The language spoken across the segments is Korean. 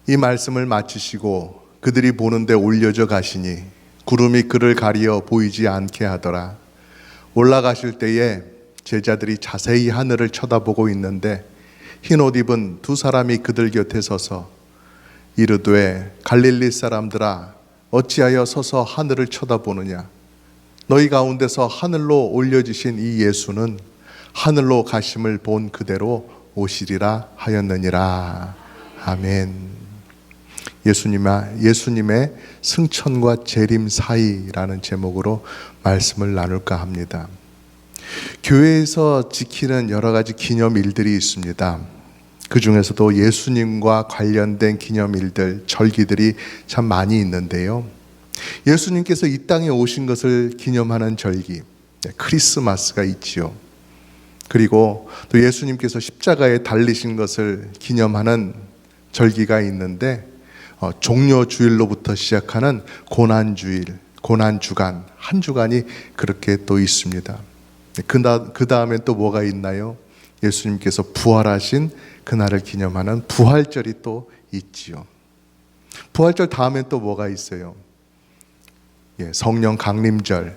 이 말씀을 마치시고 그들이 보는데 올려져 가시니 구름이 그를 가리어 보이지 않게 하더라. 올라가실 때에 제자들이 자세히 하늘을 쳐다보고 있는데 흰옷 입은 두 사람이 그들 곁에 서서 이르되 갈릴리 사람들아 어찌하여 서서 하늘을 쳐다보느냐. 너희 가운데서 하늘로 올려지신 이 예수는 하늘로 가심을 본 그대로 오시리라 하였느니라. 아멘. 예수님의 승천과 재림 사이라는 제목으로 말씀을 나눌까 합니다. 교회에서 지키는 여러 가지 기념일들이 있습니다. 그 중에서도 예수님과 관련된 기념일들, 절기들이 참 많이 있는데요. 예수님께서 이 땅에 오신 것을 기념하는 절기, 크리스마스가 있지요. 그리고 또 예수님께서 십자가에 달리신 것을 기념하는 절기가 있는데 종려주일로부터 시작하는 고난주일, 고난주간, 한 주간이 그렇게 또 있습니다. 그 다음에 또 뭐가 있나요? 예수님께서 부활하신 그날을 기념하는 부활절이 또 있지요. 부활절 다음에 또 뭐가 있어요? 성령 강림절,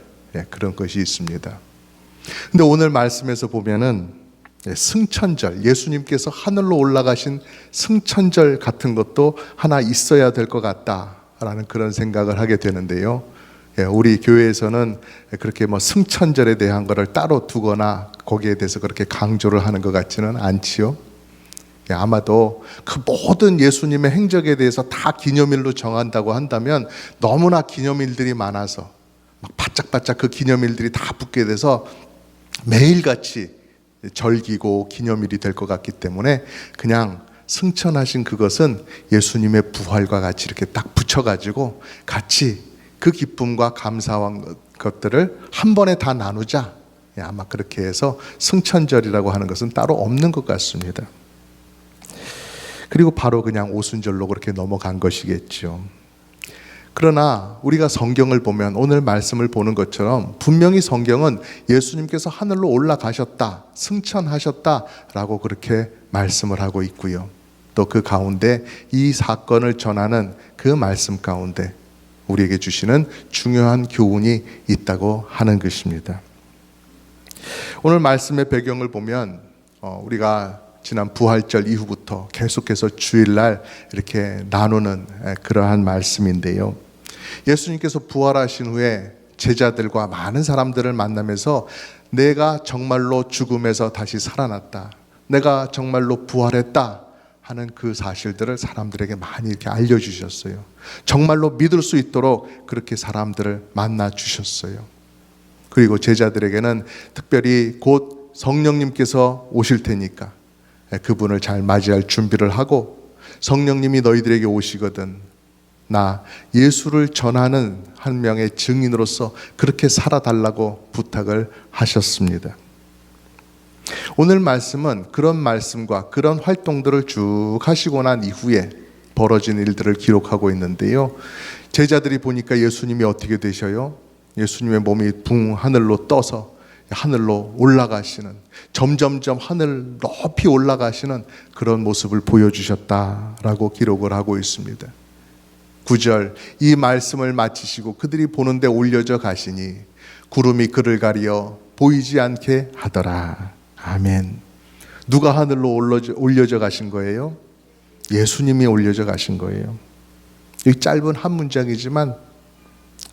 그런 것이 있습니다. 근데 오늘 말씀에서 보면은 승천절, 예수님께서 하늘로 올라가신 승천절 같은 것도 하나 있어야 될 것 같다라는 그런 생각을 하게 되는데요. 우리 교회에서는 그렇게 승천절에 대한 것을 따로 두거나 거기에 대해서 그렇게 강조를 하는 것 같지는 않지요. 아마도 그 모든 예수님의 행적에 대해서 다 기념일로 정한다고 한다면 너무나 기념일들이 많아서 막 바짝바짝 그 기념일들이 다 붙게 돼서 매일같이 절기고 기념일이 될 것 같기 때문에 그냥 승천하신 그것은 예수님의 부활과 같이 이렇게 딱 붙여가지고 같이 그 기쁨과 감사한 것들을 한 번에 다 나누자. 아마 그렇게 해서 승천절이라고 하는 것은 따로 없는 것 같습니다. 그리고 바로 그냥 오순절로 그렇게 넘어간 것이겠죠. 그러나 우리가 성경을 보면 오늘 말씀을 보는 것처럼 분명히 성경은 예수님께서 하늘로 올라가셨다, 승천하셨다라고 그렇게 말씀을 하고 있고요. 또 그 가운데 이 사건을 전하는 그 말씀 가운데 우리에게 주시는 중요한 교훈이 있다고 하는 것입니다. 오늘 말씀의 배경을 보면 우리가 지난 부활절 이후부터 계속해서 주일날 이렇게 나누는 그러한 말씀인데요. 예수님께서 부활하신 후에 제자들과 많은 사람들을 만나면서 내가 정말로 죽음에서 다시 살아났다, 내가 정말로 부활했다 하는 그 사실들을 사람들에게 많이 이렇게 알려주셨어요. 정말로 믿을 수 있도록 그렇게 사람들을 만나 주셨어요. 그리고 제자들에게는 특별히 곧 성령님께서 오실 테니까 그분을 잘 맞이할 준비를 하고, 성령님이 너희들에게 오시거든 나 예수를 전하는 한 명의 증인으로서 그렇게 살아달라고 부탁을 하셨습니다. 오늘 말씀은 그런 말씀과 그런 활동들을 쭉 하시고 난 이후에 벌어진 일들을 기록하고 있는데요. 제자들이 보니까 예수님이 어떻게 되셔요? 예수님의 몸이 붕 하늘로 떠서 하늘로 올라가시는, 점점점 하늘 높이 올라가시는 그런 모습을 보여주셨다라고 기록을 하고 있습니다. 9절, 이 말씀을 마치시고 그들이 보는데 올려져 가시니 구름이 그를 가리어 보이지 않게 하더라. 아멘. 누가 하늘로 올려져 가신 거예요? 예수님이 올려져 가신 거예요. 이 짧은 한 문장이지만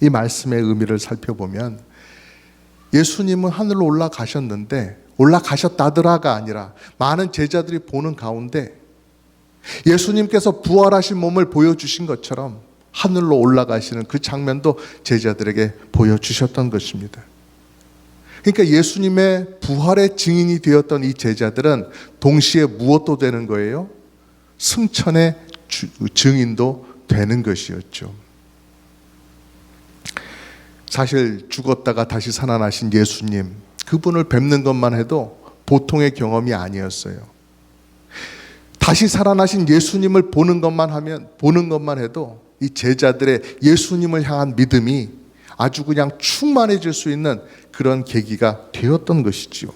이 말씀의 의미를 살펴보면 예수님은 하늘로 올라가셨는데 올라가셨다더라가 아니라 많은 제자들이 보는 가운데 예수님께서 부활하신 몸을 보여주신 것처럼 하늘로 올라가시는 그 장면도 제자들에게 보여주셨던 것입니다. 그러니까 예수님의 부활의 증인이 되었던 이 제자들은 동시에 무엇도 되는 거예요? 승천의 증인도 되는 것이었죠. 사실 죽었다가 다시 살아나신 예수님, 그분을 뵙는 것만 해도 보통의 경험이 아니었어요. 다시 살아나신 예수님을 보는 것만 해도 이 제자들의 예수님을 향한 믿음이 아주 그냥 충만해질 수 있는 그런 계기가 되었던 것이지요.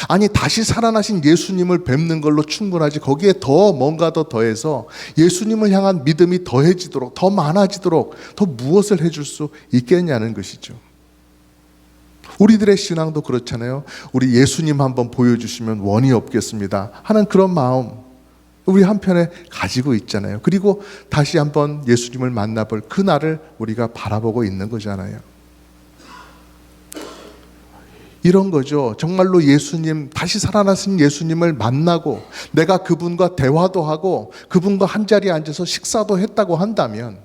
아니, 다시 살아나신 예수님을 뵙는 걸로 충분하지 거기에 더 뭔가 더 더해서 예수님을 향한 믿음이 더해지도록, 더 많아지도록 더 무엇을 해줄 수 있겠냐는 것이죠. 우리들의 신앙도 그렇잖아요. 우리 예수님 한번 보여주시면 원이 없겠습니다 하는 그런 마음 우리 한편에 가지고 있잖아요. 그리고 다시 한번 예수님을 만나볼 그날을 우리가 바라보고 있는 거잖아요. 이런 거죠. 정말로 예수님, 다시 살아나신 예수님을 만나고 내가 그분과 대화도 하고 그분과 한자리에 앉아서 식사도 했다고 한다면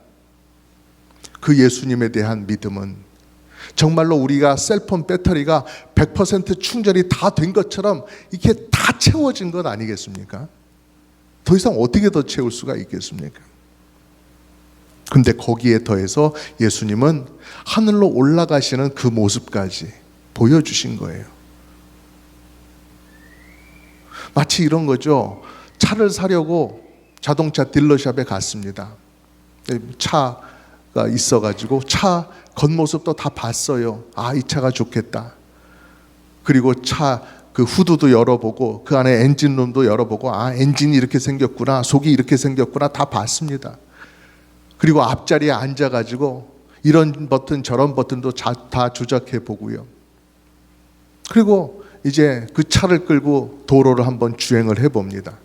그 예수님에 대한 믿음은 정말로 우리가 셀폰 배터리가 100% 충전이 다 된 것처럼 이렇게 다 채워진 것 아니겠습니까? 더 이상 어떻게 더 채울 수가 있겠습니까? 근데 거기에 더해서 예수님은 하늘로 올라가시는 그 모습까지 보여주신 거예요. 마치 이런 거죠. 차를 사려고 자동차 딜러샵에 갔습니다. 차가 있어가지고 차 겉모습도 다 봤어요. 아, 이 차가 좋겠다. 그리고 차 그 후드도 열어보고 그 안에 엔진룸도 열어보고 아, 엔진이 이렇게 생겼구나, 속이 이렇게 생겼구나 다 봤습니다. 그리고 앞자리에 앉아가지고 이런 버튼 저런 버튼도 다 조작해 보고요. 그리고 이제 그 차를 끌고 도로를 한번 주행을 해봅니다.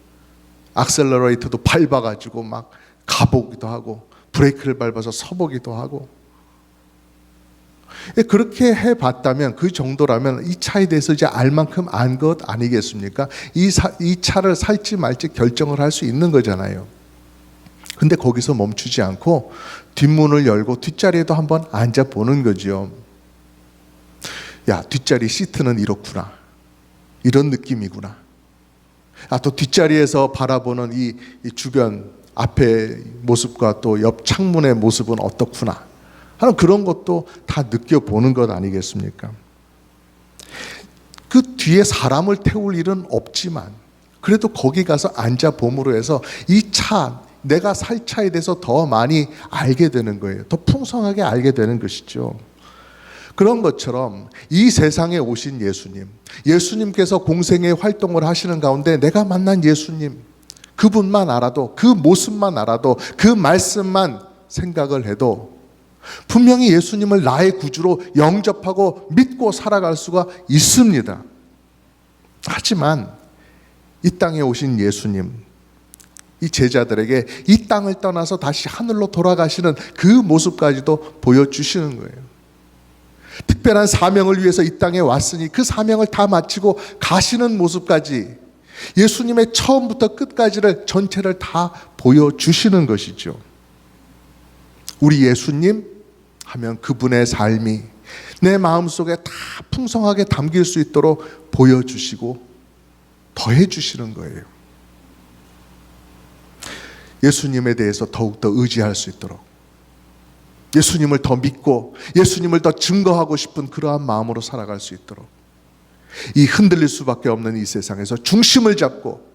악셀러레이터도 밟아가지고 막 가보기도 하고 브레이크를 밟아서 서보기도 하고. 그렇게 해봤다면 그 정도라면 이 차에 대해서 이제 알 만큼 안 것 아니겠습니까? 이 차를 살지 말지 결정을 할 수 있는 거잖아요. 근데 거기서 멈추지 않고 뒷문을 열고 뒷자리에도 한번 앉아보는 거죠. 야, 뒷자리 시트는 이렇구나, 이런 느낌이구나. 아, 또 뒷자리에서 바라보는 이 주변 앞의 모습과 또 옆 창문의 모습은 어떻구나 하는 그런 것도 다 느껴보는 것 아니겠습니까? 그 뒤에 사람을 태울 일은 없지만 그래도 거기 가서 앉아봄으로 해서 이 차, 내가 살 차에 대해서 더 많이 알게 되는 거예요. 더 풍성하게 알게 되는 것이죠. 그런 것처럼 이 세상에 오신 예수님께서 공생의 활동을 하시는 가운데 내가 만난 예수님, 그분만 알아도, 그 모습만 알아도, 그 말씀만 생각을 해도 분명히 예수님을 나의 구주로 영접하고 믿고 살아갈 수가 있습니다. 하지만 이 땅에 오신 예수님, 이 제자들에게 이 땅을 떠나서 다시 하늘로 돌아가시는 그 모습까지도 보여주시는 거예요. 특별한 사명을 위해서 이 땅에 왔으니 그 사명을 다 마치고 가시는 모습까지, 예수님의 처음부터 끝까지를 전체를 다 보여주시는 것이죠. 우리 예수님 하면 그분의 삶이 내 마음속에 다 풍성하게 담길 수 있도록 보여주시고 더해주시는 거예요. 예수님에 대해서 더욱더 의지할 수 있도록, 예수님을 더 믿고 예수님을 더 증거하고 싶은 그러한 마음으로 살아갈 수 있도록, 이 흔들릴 수밖에 없는 이 세상에서 중심을 잡고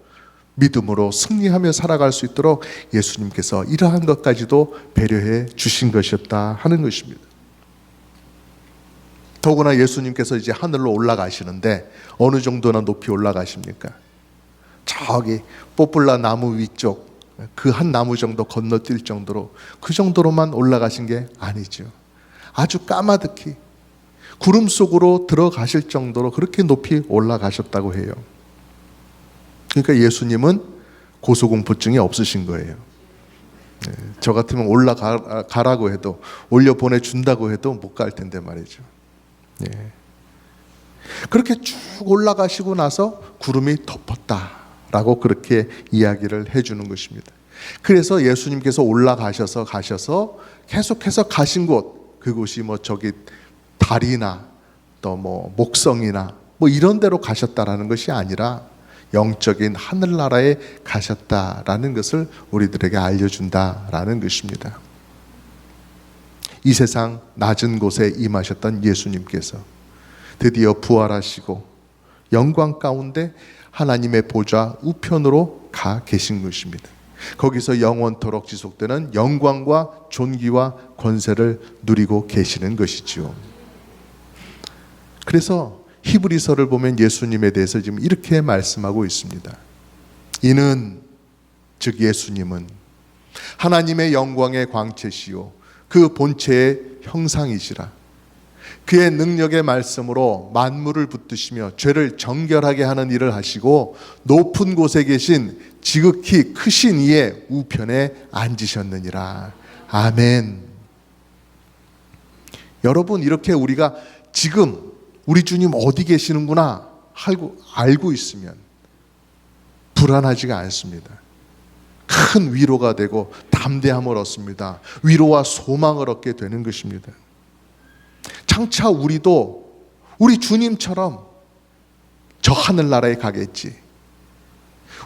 믿음으로 승리하며 살아갈 수 있도록 예수님께서 이러한 것까지도 배려해 주신 것이었다 하는 것입니다. 더구나 예수님께서 이제 하늘로 올라가시는데 어느 정도나 높이 올라가십니까? 저기 포플라 나무 위쪽 그 한 나무 정도 건너뛸 정도로, 그 정도로만 올라가신 게 아니죠. 아주 까마득히 구름 속으로 들어가실 정도로 그렇게 높이 올라가셨다고 해요. 그러니까 예수님은 고소공포증이 없으신 거예요. 저 같으면 올라가라고 해도, 올려 보내준다고 해도 못 갈 텐데 말이죠. 그렇게 쭉 올라가시고 나서 구름이 덮었다라고 그렇게 이야기를 해주는 것입니다. 그래서 예수님께서 올라가셔서 계속해서 가신 곳, 그곳이 뭐 저기 달이나 또 뭐 목성이나 뭐 이런 데로 가셨다라는 것이 아니라 영적인 하늘나라에 가셨다라는 것을 우리들에게 알려준다라는 것입니다. 이 세상 낮은 곳에 임하셨던 예수님께서 드디어 부활하시고 영광 가운데 하나님의 보좌 우편으로 가 계신 것입니다. 거기서 영원토록 지속되는 영광과 존귀와 권세를 누리고 계시는 것이지요. 그래서 히브리서를 보면 예수님에 대해서 지금 이렇게 말씀하고 있습니다. 이는, 즉 예수님은 하나님의 영광의 광채시요 그 본체의 형상이시라. 그의 능력의 말씀으로 만물을 붙드시며 죄를 정결하게 하는 일을 하시고 높은 곳에 계신 지극히 크신 이의 우편에 앉으셨느니라. 아멘. 여러분, 이렇게 우리가 지금 우리 주님 어디 계시는구나 알고 있으면 불안하지가 않습니다. 큰 위로가 되고 담대함을 얻습니다. 위로와 소망을 얻게 되는 것입니다. 장차 우리도 우리 주님처럼 저 하늘나라에 가겠지.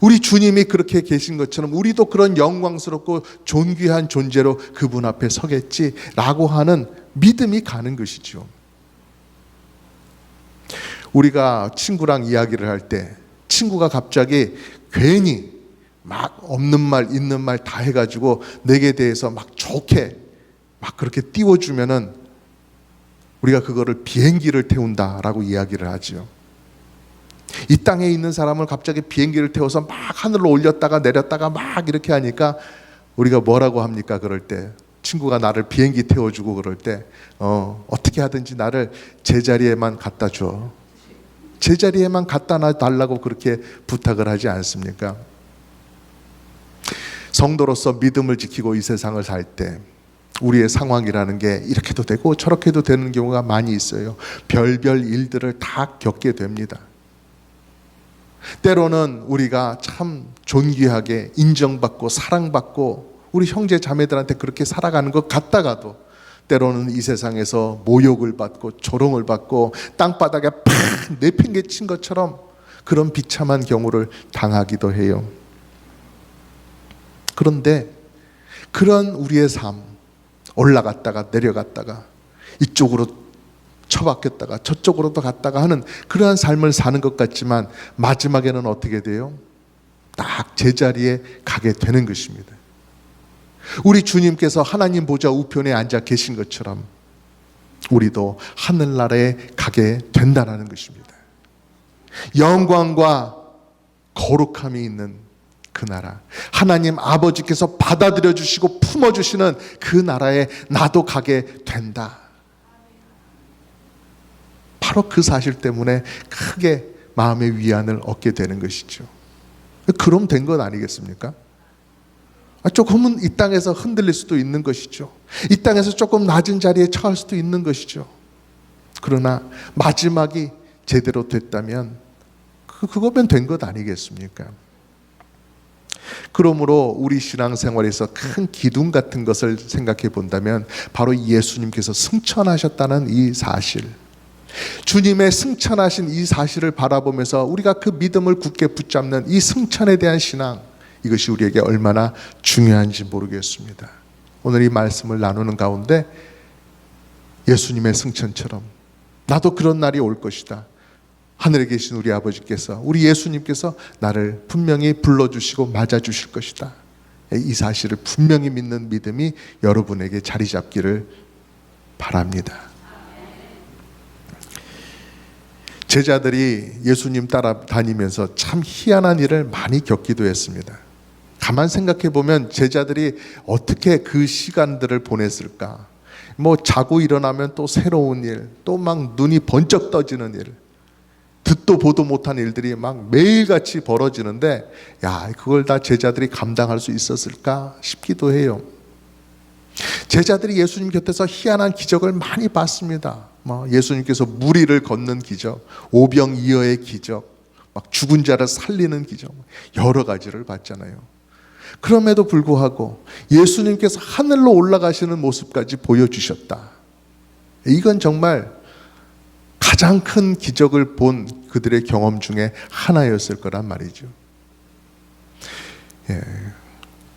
우리 주님이 그렇게 계신 것처럼 우리도 그런 영광스럽고 존귀한 존재로 그분 앞에 서겠지라고 하는 믿음이 가는 것이죠. 우리가 친구랑 이야기를 할 때 친구가 갑자기 괜히 막 없는 말 있는 말 다 해가지고 내게 대해서 막 좋게 막 그렇게 띄워주면은 우리가 그거를 비행기를 태운다라고 이야기를 하지요. 이 땅에 있는 사람을 갑자기 비행기를 태워서 막 하늘로 올렸다가 내렸다가 막 이렇게 하니까 우리가 뭐라고 합니까? 그럴 때 친구가 나를 비행기 태워주고 그럴 때 어떻게 하든지 나를 제자리에만 갖다 줘. 제자리에만 갖다 놔달라고 그렇게 부탁을 하지 않습니까? 성도로서 믿음을 지키고 이 세상을 살 때 우리의 상황이라는 게 이렇게도 되고 저렇게도 되는 경우가 많이 있어요. 별별 일들을 다 겪게 됩니다. 때로는 우리가 참 존귀하게 인정받고 사랑받고 우리 형제 자매들한테 그렇게 살아가는 것 같다가도 때로는 이 세상에서 모욕을 받고 조롱을 받고 땅바닥에 팍 내팽개친 것처럼 그런 비참한 경우를 당하기도 해요. 그런데 그런 우리의 삶, 올라갔다가 내려갔다가 이쪽으로 처박혔다가 저쪽으로도 갔다가 하는 그러한 삶을 사는 것 같지만 마지막에는 어떻게 돼요? 딱 제자리에 가게 되는 것입니다. 우리 주님께서 하나님 보좌 우편에 앉아 계신 것처럼 우리도 하늘나라에 가게 된다는 것입니다. 영광과 거룩함이 있는 그 나라, 하나님 아버지께서 받아들여 주시고 품어주시는 그 나라에 나도 가게 된다. 바로 그 사실 때문에 크게 마음의 위안을 얻게 되는 것이죠. 그럼 된 건 아니겠습니까? 조금은 이 땅에서 흔들릴 수도 있는 것이죠. 이 땅에서 조금 낮은 자리에 처할 수도 있는 것이죠. 그러나 마지막이 제대로 됐다면 그거면 된 것 아니겠습니까? 그러므로 우리 신앙생활에서 큰 기둥 같은 것을 생각해 본다면 바로 예수님께서 승천하셨다는 이 사실, 주님의 승천하신 이 사실을 바라보면서 우리가 그 믿음을 굳게 붙잡는 이 승천에 대한 신앙, 이것이 우리에게 얼마나 중요한지 모르겠습니다. 오늘 이 말씀을 나누는 가운데 예수님의 승천처럼 나도 그런 날이 올 것이다. 하늘에 계신 우리 아버지께서, 우리 예수님께서 나를 분명히 불러주시고 맞아주실 것이다. 이 사실을 분명히 믿는 믿음이 여러분에게 자리 잡기를 바랍니다. 제자들이 예수님 따라다니면서 참 희한한 일을 많이 겪기도 했습니다. 가만 생각해 보면 제자들이 어떻게 그 시간들을 보냈을까? 자고 일어나면 또 새로운 일, 또 막 눈이 번쩍 떠지는 일, 듣도 보도 못한 일들이 막 매일같이 벌어지는데, 그걸 다 제자들이 감당할 수 있었을까 싶기도 해요. 제자들이 예수님 곁에서 희한한 기적을 많이 봤습니다. 예수님께서 무리를 걷는 기적, 오병이어의 기적, 막 죽은 자를 살리는 기적, 여러 가지를 봤잖아요. 그럼에도 불구하고 예수님께서 하늘로 올라가시는 모습까지 보여주셨다. 이건 정말 가장 큰 기적을 본 그들의 경험 중에 하나였을 거란 말이죠.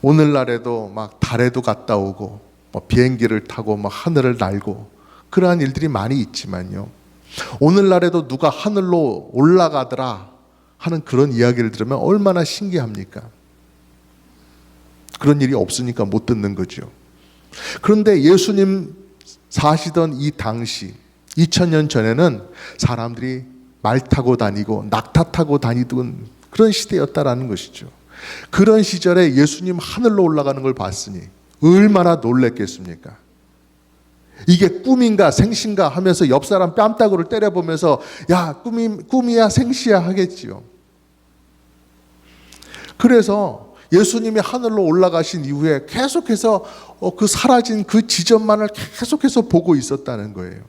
오늘날에도 막 달에도 갔다 오고 비행기를 타고 하늘을 날고 그러한 일들이 많이 있지만요, 오늘날에도 누가 하늘로 올라가더라 하는 그런 이야기를 들으면 얼마나 신기합니까? 그런 일이 없으니까 못 듣는 거죠. 그런데 예수님 사시던 이 당시 2000년 전에는 사람들이 말 타고 다니고 낙타 타고 다니던 그런 시대였다라는 것이죠. 그런 시절에 예수님 하늘로 올라가는 걸 봤으니 얼마나 놀랬겠습니까? 이게 꿈인가 생신가 하면서 옆 사람 뺨따구를 때려보면서 야, 꿈이야 생시야 하겠지요. 그래서 예수님이 하늘로 올라가신 이후에 계속해서 그 사라진 그 지점만을 계속해서 보고 있었다는 거예요.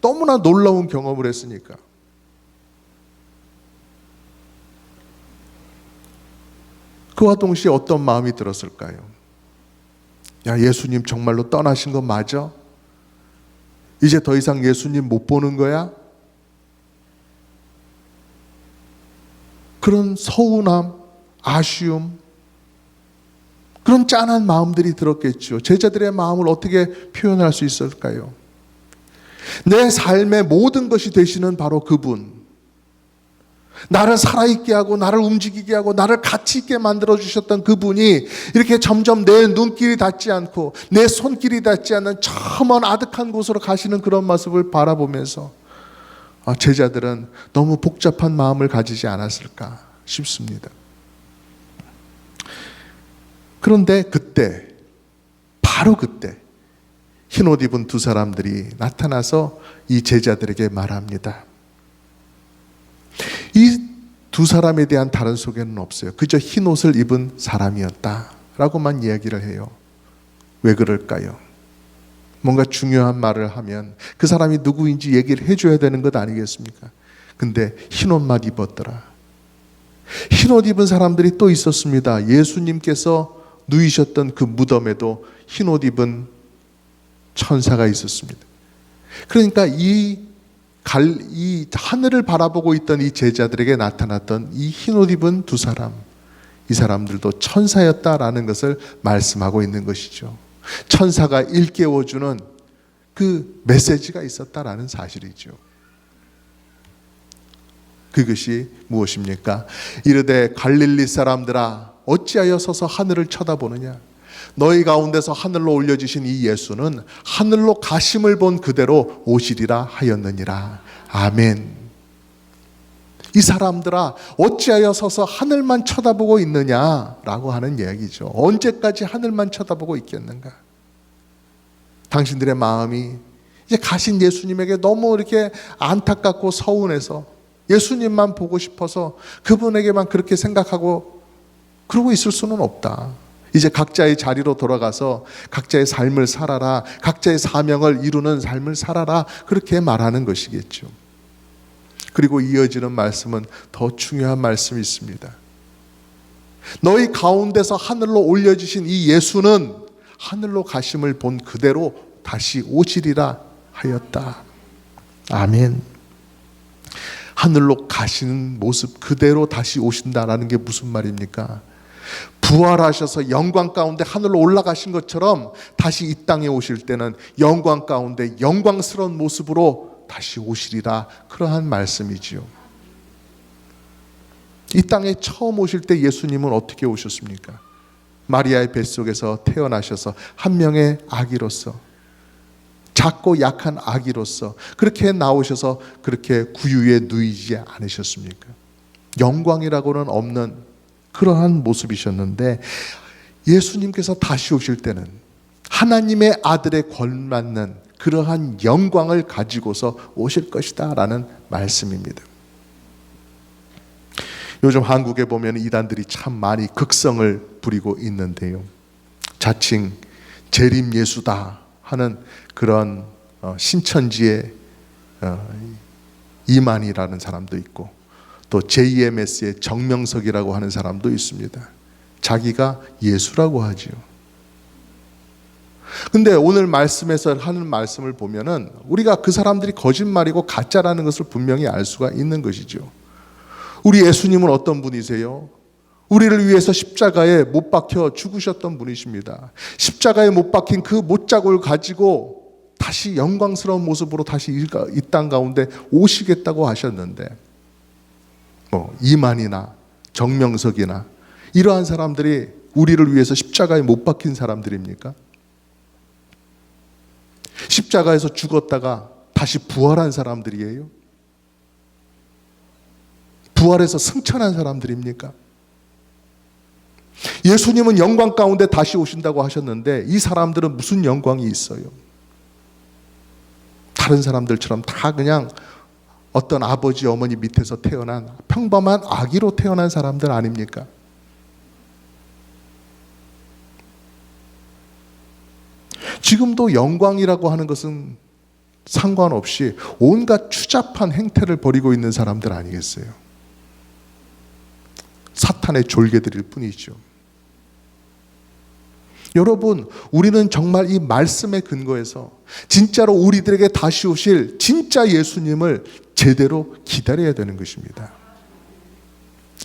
너무나 놀라운 경험을 했으니까. 그와 동시에 어떤 마음이 들었을까요? 야, 예수님 정말로 떠나신 거 맞아? 이제 더 이상 예수님 못 보는 거야? 그런 서운함, 아쉬움, 그런 짠한 마음들이 들었겠죠. 제자들의 마음을 어떻게 표현할 수 있을까요? 내 삶의 모든 것이 되시는 바로 그분, 나를 살아있게 하고 나를 움직이게 하고 나를 가치 있게 만들어주셨던 그분이 이렇게 점점 내 눈길이 닿지 않고 내 손길이 닿지 않는 저 먼 아득한 곳으로 가시는 그런 모습을 바라보면서 제자들은 너무 복잡한 마음을 가지지 않았을까 싶습니다. 그런데 그때, 바로 그때 흰옷 입은 두 사람들이 나타나서 이 제자들에게 말합니다. 이 두 사람에 대한 다른 소개는 없어요. 그저 흰옷을 입은 사람이었다라고만 이야기를 해요. 왜 그럴까요? 뭔가 중요한 말을 하면 그 사람이 누구인지 얘기를 해줘야 되는 것 아니겠습니까? 근데 흰옷만 입었더라. 흰옷 입은 사람들이 또 있었습니다. 예수님께서 누이셨던 그 무덤에도 흰옷 입은 천사가 있었습니다. 그러니까 이 하늘을 바라보고 있던 이 제자들에게 나타났던 이 흰옷 입은 두 사람, 이 사람들도 천사였다라는 것을 말씀하고 있는 것이죠. 천사가 일깨워주는 그 메시지가 있었다라는 사실이죠. 그것이 무엇입니까? 이르되 갈릴리 사람들아 어찌하여 서서 하늘을 쳐다보느냐? 너희 가운데서 하늘로 올려주신 이 예수는 하늘로 가심을 본 그대로 오시리라 하였느니라. 아멘. 이 사람들아 어찌하여 서서 하늘만 쳐다보고 있느냐라고 하는 이야기죠. 언제까지 하늘만 쳐다보고 있겠는가? 당신들의 마음이 이제 가신 예수님에게 너무 이렇게 안타깝고 서운해서 예수님만 보고 싶어서 그분에게만 그렇게 생각하고 그러고 있을 수는 없다. 이제 각자의 자리로 돌아가서 각자의 삶을 살아라, 각자의 사명을 이루는 삶을 살아라, 그렇게 말하는 것이겠죠. 그리고 이어지는 말씀은 더 중요한 말씀이 있습니다. 너희 가운데서 하늘로 올려주신 이 예수는 하늘로 가심을 본 그대로 다시 오시리라 하였다. 아멘. 하늘로 가시는 모습 그대로 다시 오신다라는 게 무슨 말입니까? 부활하셔서 영광 가운데 하늘로 올라가신 것처럼 다시 이 땅에 오실 때는 영광 가운데 영광스러운 모습으로 다시 오시리라, 그러한 말씀이지요. 이 땅에 처음 오실 때 예수님은 어떻게 오셨습니까? 마리아의 뱃속에서 태어나셔서 한 명의 아기로서, 작고 약한 아기로서 그렇게 나오셔서 그렇게 구유에 누이지 않으셨습니까? 영광이라고는 없는 그러한 모습이셨는데 예수님께서 다시 오실 때는 하나님의 아들에 걸맞는 그러한 영광을 가지고서 오실 것이다 라는 말씀입니다. 요즘 한국에 보면 이단들이 참 많이 극성을 부리고 있는데요, 자칭 재림예수다 하는 그런 신천지의 이만희라는 사람도 있고 또 JMS의 정명석이라고 하는 사람도 있습니다. 자기가 예수라고 하지요. 근데 오늘 말씀에서 하는 말씀을 보면은 우리가 그 사람들이 거짓말이고 가짜라는 것을 분명히 알 수가 있는 것이죠. 우리 예수님은 어떤 분이세요? 우리를 위해서 십자가에 못 박혀 죽으셨던 분이십니다. 십자가에 못 박힌 그 못자국을 가지고 다시 영광스러운 모습으로 다시 이 땅 가운데 오시겠다고 하셨는데 이만이나 정명석이나 이러한 사람들이 우리를 위해서 십자가에 못 박힌 사람들입니까? 십자가에서 죽었다가 다시 부활한 사람들이에요? 부활해서 승천한 사람들입니까? 예수님은 영광 가운데 다시 오신다고 하셨는데 이 사람들은 무슨 영광이 있어요? 다른 사람들처럼 다 그냥 어떤 아버지 어머니 밑에서 태어난 평범한 아기로 태어난 사람들 아닙니까? 지금도 영광이라고 하는 것은 상관없이 온갖 추잡한 행태를 벌이고 있는 사람들 아니겠어요? 사탄의 졸개들일 뿐이죠. 여러분, 우리는 정말 이 말씀에 근거해서 진짜로 우리들에게 다시 오실 진짜 예수님을 제대로 기다려야 되는 것입니다.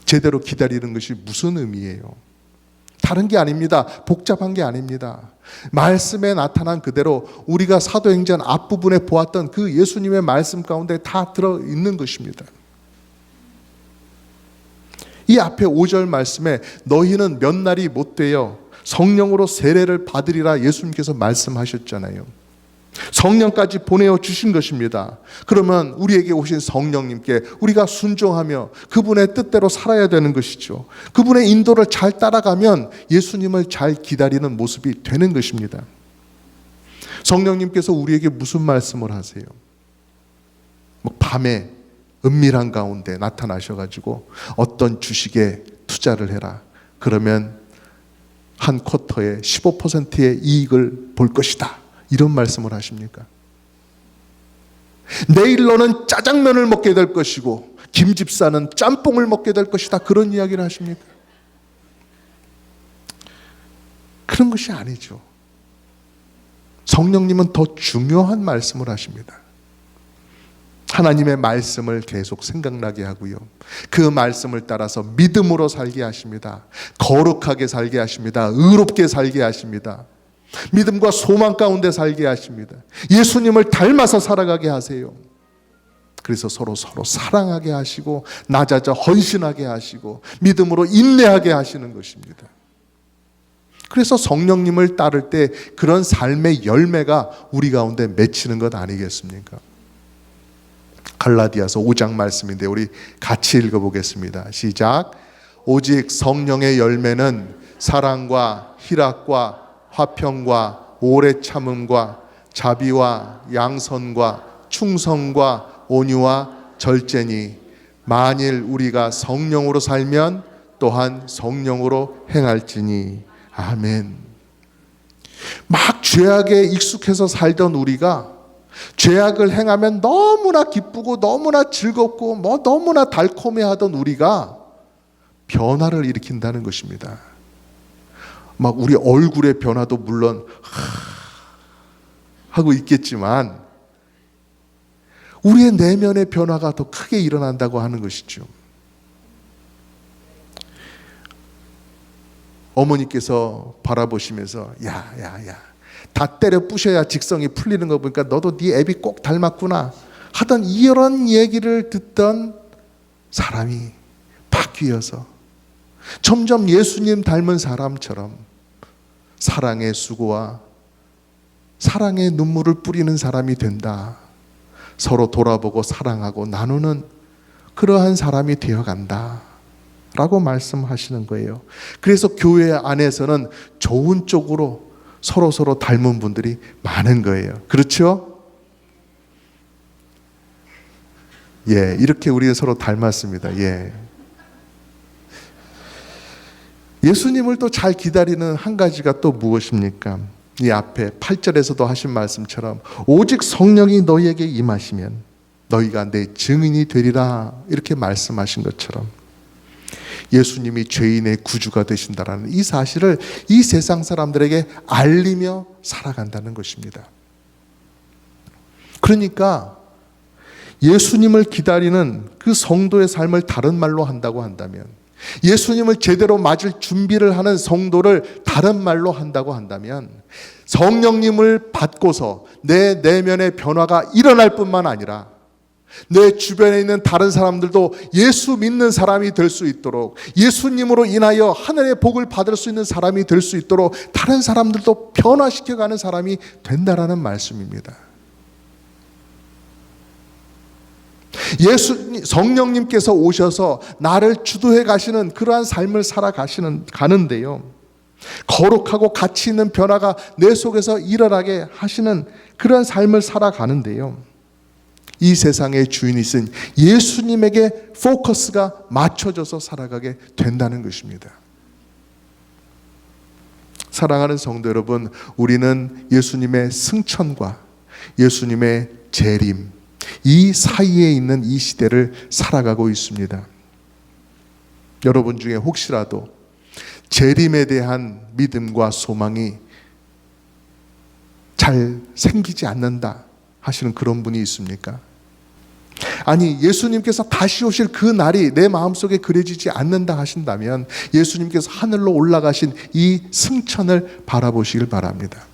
제대로 기다리는 것이 무슨 의미예요? 다른 게 아닙니다. 복잡한 게 아닙니다. 말씀에 나타난 그대로 우리가 사도행전 앞부분에 보았던 그 예수님의 말씀 가운데 다 들어있는 것입니다. 이 앞에 5절 말씀에 너희는 몇 날이 못 되어 성령으로 세례를 받으리라 예수님께서 말씀하셨잖아요. 성령까지 보내어 주신 것입니다. 그러면 우리에게 오신 성령님께 우리가 순종하며 그분의 뜻대로 살아야 되는 것이죠. 그분의 인도를 잘 따라가면 예수님을 잘 기다리는 모습이 되는 것입니다. 성령님께서 우리에게 무슨 말씀을 하세요? 밤에 은밀한 가운데 나타나셔가지고 어떤 주식에 투자를 해라. 그러면 한 쿼터에 15%의 이익을 볼 것이다. 이런 말씀을 하십니까? 내일로는 짜장면을 먹게 될 것이고 김 집사는 짬뽕을 먹게 될 것이다. 그런 이야기를 하십니까? 그런 것이 아니죠. 성령님은 더 중요한 말씀을 하십니다. 하나님의 말씀을 계속 생각나게 하고요. 그 말씀을 따라서 믿음으로 살게 하십니다. 거룩하게 살게 하십니다. 의롭게 살게 하십니다. 믿음과 소망 가운데 살게 하십니다. 예수님을 닮아서 살아가게 하세요. 그래서 서로 사랑하게 하시고 낮아져 헌신하게 하시고 믿음으로 인내하게 하시는 것입니다. 그래서 성령님을 따를 때 그런 삶의 열매가 우리 가운데 맺히는 것 아니겠습니까? 갈라디아서 5장 말씀인데 우리 같이 읽어보겠습니다. 시작. 오직 성령의 열매는 사랑과 희락과 화평과 오래 참음과 자비와 양선과 충성과 온유와 절제니 만일 우리가 성령으로 살면 또한 성령으로 행할지니. 아멘. 막 죄악에 익숙해서 살던 우리가 죄악을 행하면 너무나 기쁘고 너무나 즐겁고 너무나 달콤해하던 우리가 변화를 일으킨다는 것입니다. 막 우리 얼굴의 변화도 물론 하고 있겠지만 우리의 내면의 변화가 더 크게 일어난다고 하는 것이죠. 어머니께서 바라보시면서 야 다 때려 부셔야 직성이 풀리는 거 보니까 너도 네 애비 꼭 닮았구나 하던 이런 얘기를 듣던 사람이 바뀌어서 점점 예수님 닮은 사람처럼 사랑의 수고와 사랑의 눈물을 뿌리는 사람이 된다. 서로 돌아보고 사랑하고 나누는 그러한 사람이 되어간다 라고 말씀하시는 거예요. 그래서 교회 안에서는 좋은 쪽으로 서로 닮은 분들이 많은 거예요. 그렇죠? 예, 이렇게 우리는 서로 닮았습니다. 예. 예수님을 또 잘 기다리는 한 가지가 또 무엇입니까? 이 앞에 8절에서도 하신 말씀처럼 오직 성령이 너희에게 임하시면 너희가 내 증인이 되리라 이렇게 말씀하신 것처럼 예수님이 죄인의 구주가 되신다라는 이 사실을 이 세상 사람들에게 알리며 살아간다는 것입니다. 그러니까 예수님을 기다리는 그 성도의 삶을 다른 말로 한다고 한다면, 예수님을 제대로 맞을 준비를 하는 성도를 다른 말로 한다고 한다면, 성령님을 받고서 내 내면의 변화가 일어날 뿐만 아니라 내 주변에 있는 다른 사람들도 예수 믿는 사람이 될 수 있도록, 예수님으로 인하여 하늘의 복을 받을 수 있는 사람이 될 수 있도록 다른 사람들도 변화시켜가는 사람이 된다라는 말씀입니다. 성령님께서 오셔서 나를 주도해 가시는 그러한 삶을 가는데요. 거룩하고 가치 있는 변화가 내 속에서 일어나게 하시는 그런 삶을 살아가는데요. 이 세상의 주인이신 예수님에게 포커스가 맞춰져서 살아가게 된다는 것입니다. 사랑하는 성도 여러분, 우리는 예수님의 승천과 예수님의 재림, 이 사이에 있는 이 시대를 살아가고 있습니다. 여러분 중에 혹시라도 재림에 대한 믿음과 소망이 잘 생기지 않는다 하시는 그런 분이 있습니까? 아니, 예수님께서 다시 오실 그 날이 내 마음속에 그려지지 않는다 하신다면 예수님께서 하늘로 올라가신 이 승천을 바라보시길 바랍니다.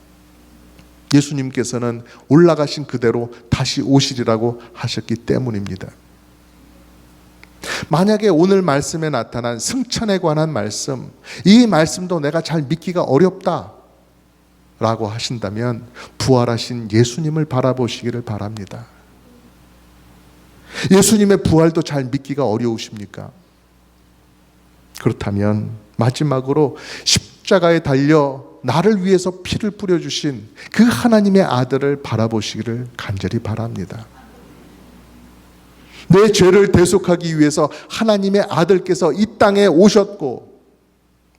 예수님께서는 올라가신 그대로 다시 오시리라고 하셨기 때문입니다. 만약에 오늘 말씀에 나타난 승천에 관한 말씀, 이 말씀도 내가 잘 믿기가 어렵다 라고 하신다면 부활하신 예수님을 바라보시기를 바랍니다. 예수님의 부활도 잘 믿기가 어려우십니까? 그렇다면 마지막으로 십자가에 달려 나를 위해서 피를 뿌려주신 그 하나님의 아들을 바라보시기를 간절히 바랍니다. 내 죄를 대속하기 위해서 하나님의 아들께서 이 땅에 오셨고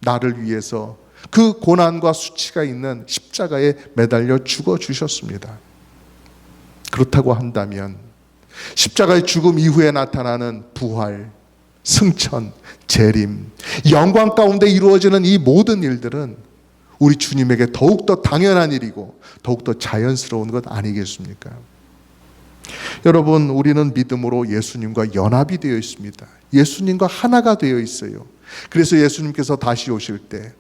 나를 위해서 그 고난과 수치가 있는 십자가에 매달려 죽어주셨습니다. 그렇다고 한다면 십자가의 죽음 이후에 나타나는 부활, 승천, 재림, 영광 가운데 이루어지는 이 모든 일들은 우리 주님에게 더욱더 당연한 일이고 더욱더 자연스러운 것 아니겠습니까? 여러분, 우리는 믿음으로 예수님과 연합이 되어 있습니다. 예수님과 하나가 되어 있어요. 그래서 예수님께서 다시 오실 때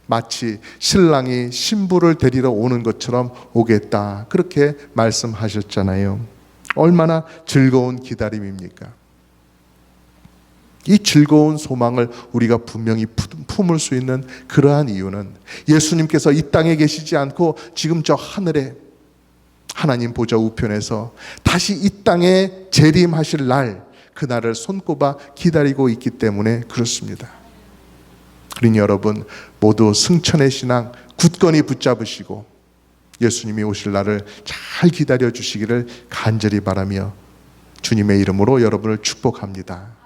마치 신랑이 신부를 데리러 오는 것처럼 오겠다, 그렇게 말씀하셨잖아요. 얼마나 즐거운 기다림입니까? 이 즐거운 소망을 우리가 분명히 품을 수 있는 그러한 이유는 예수님께서 이 땅에 계시지 않고 지금 저 하늘에 하나님 보좌 우편에서 다시 이 땅에 재림하실 날, 그날을 손꼽아 기다리고 있기 때문에 그렇습니다. 그러니 여러분 모두 승천의 신앙 굳건히 붙잡으시고 예수님이 오실 날을 잘 기다려 주시기를 간절히 바라며 주님의 이름으로 여러분을 축복합니다.